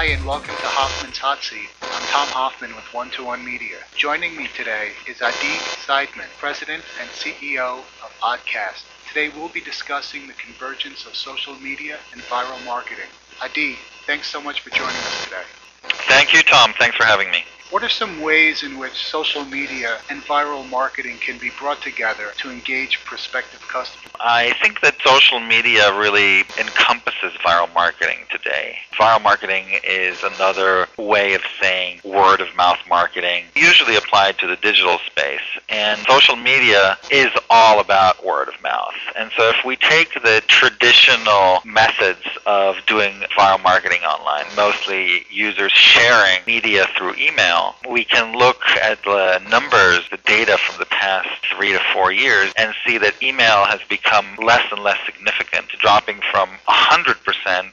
Hi, and welcome to Hoffman's Hot Seat. I'm Tom Hoffman with One-to-One Media. Joining me today is Adi Seidman, President and CEO of Oddcast. Today we'll be discussing the convergence of social media and viral marketing. Adi, thanks so much for joining us today. Thank you, Tom. Thanks for having me. What are some ways in which social media and viral marketing can be brought together to engage prospective customers? I think that social media really encompasses viral marketing today. Viral marketing is another way of saying word-of-mouth marketing, usually applied to the digital space. And social media is all about word of mouth. And so if we take the traditional methods of doing viral marketing online, mostly users sharing media through email, we can look at the numbers, the data from the past 3 to 4 years, and see that email has become less and less significant, dropping from 100%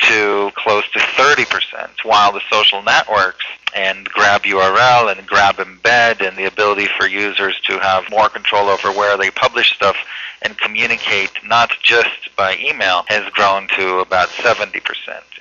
to close to 30%, while the social networks and grab URL and grab embed and the ability for users to have more control over where they publish stuff and communicate not just by email has grown to about 70%.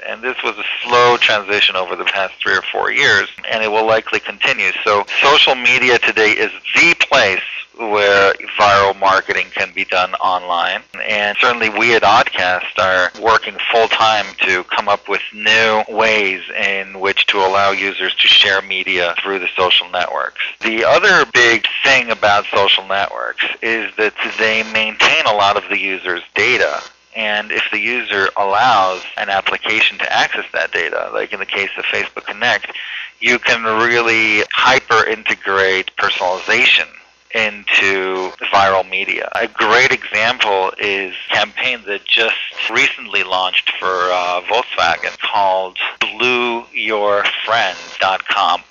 And this was a slow transition over the past 3 or 4 years, and it will likely continue. So social media today is the place where viral marketing can be done online. And certainly we at Oddcast are working full-time to come up with new ways in which to allow users to share media through the social networks. The other big thing about social networks is that they maintain a lot of the user's data. And if the user allows an application to access that data, like in the case of Facebook Connect, you can really hyper-integrate personalization into viral media. A great example is a campaign that just recently launched for Volkswagen called BlueYourFriend.com,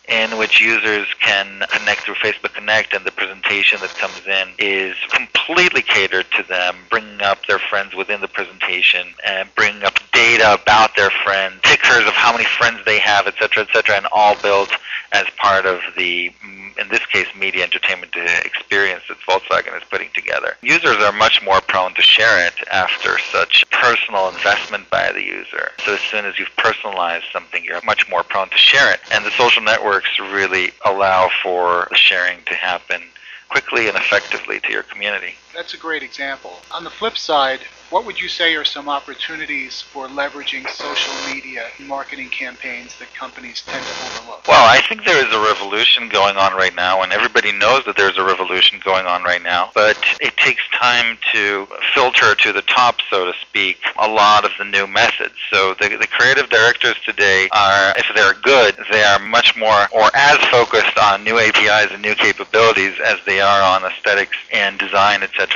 in which users can connect through Facebook Connect, and the presentation that comes in is completely catered to them, bringing up their friends within the presentation and bringing up data about their friends, pictures of how many friends they have, etc., and all built as part of the, in this case, media entertainment experience that Volkswagen is putting together. Users are much more prone to share it after such personal investment by the user. So as soon as you've personalized something, you're much more prone to share it. And the social networks really allow for the sharing to happen quickly and effectively to your community. That's a great example. On the flip side, what would you say are some opportunities for leveraging social media marketing campaigns that companies tend to overlook? Well, I think there is a revolution going on right now, and everybody knows that there's a revolution going on right now, but it takes time to filter to the top, so to speak, a lot of the new methods. So the creative directors today are, if they're good, they are much more or as focused on new APIs and new capabilities as they are on aesthetics and design, etc.,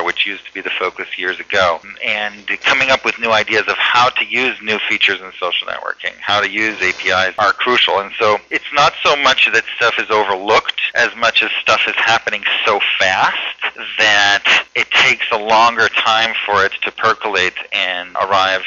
which used to be the focus years ago. And coming up with new ideas of how to use new features in social networking, how to use APIs are crucial. And so it's not so much that stuff is overlooked as much as stuff is happening so fast that it takes a longer time for it to percolate and arrive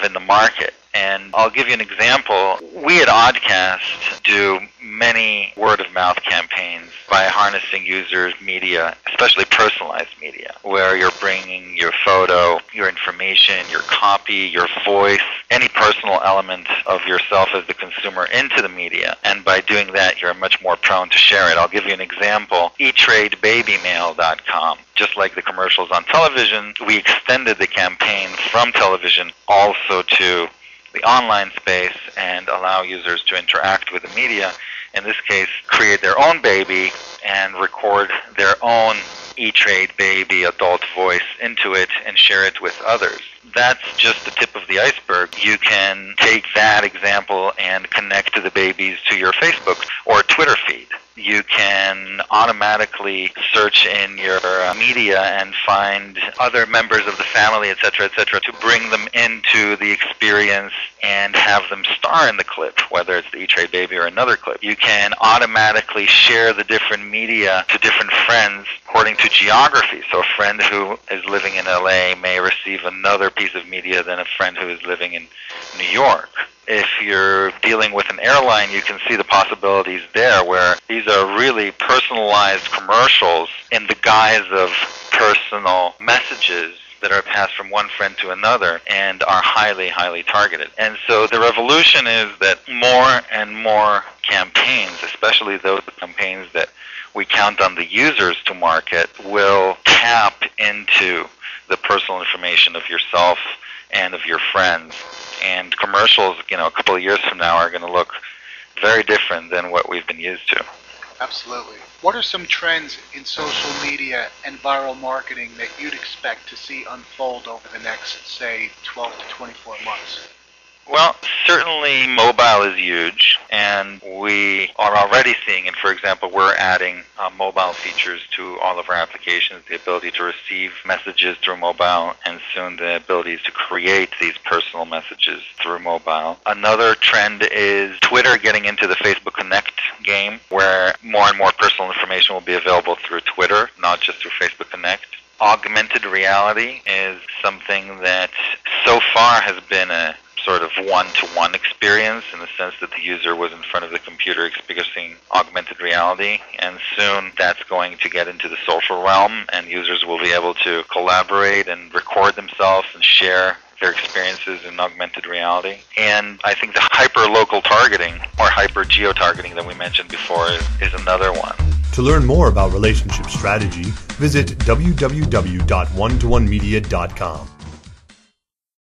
in the market. And I'll give you an example. We at Oddcast do many word-of-mouth campaigns by harnessing users' media, especially personalized media, where you're bringing your photo, your information, your copy, your voice, any personal element of yourself as the consumer into the media. And by doing that, you're much more prone to share it. I'll give you an example. eTradeBabyMail.com. Just like the commercials on television, we extended the campaign from television also to the online space and allow users to interact with the media. In this case, create their own baby and record their own E-Trade baby adult voice into it and share it with others. That's just the tip of the iceberg. You can take that example and connect to the babies to your Facebook or Twitter feed. You can automatically search in your media and find other members of the family, etc., to bring them into the experience and have them star in the clip, whether it's the E-Trade baby or another clip. You can automatically share the different media to different friends according to geography. So a friend who is living in LA may receive another piece of media than a friend who is living in New York. If you're dealing with an airline, you can see the possibilities there, where these are really personalized commercials in the guise of personal messages that are passed from one friend to another and are highly, highly targeted. And so the revolution is that more and more campaigns, especially those campaigns that we count on the users to market, will tap into the personal information of yourself and of your friends. And commercials, a couple of years from now are going to look very different than what we've been used to. Absolutely. What are some trends in social media and viral marketing that you'd expect to see unfold over the next, say, 12 to 24 months? Well, certainly mobile is huge, and we are already seeing it. For example, we're adding mobile features to all of our applications, the ability to receive messages through mobile, and soon the ability to create these personal messages through mobile. Another trend is Twitter getting into the Facebook Connect game, where more and more personal information will be available through Twitter, not just through Facebook Connect. Augmented reality is something that so far has been a sort of one-to-one experience in the sense that the user was in front of the computer experiencing augmented reality, and soon that's going to get into the social realm, and users will be able to collaborate and record themselves and share their experiences in augmented reality. And I think the hyper-local targeting or hyper-geo-targeting that we mentioned before is another one. To learn more about relationship strategy, visit www.one-to-one-media.com.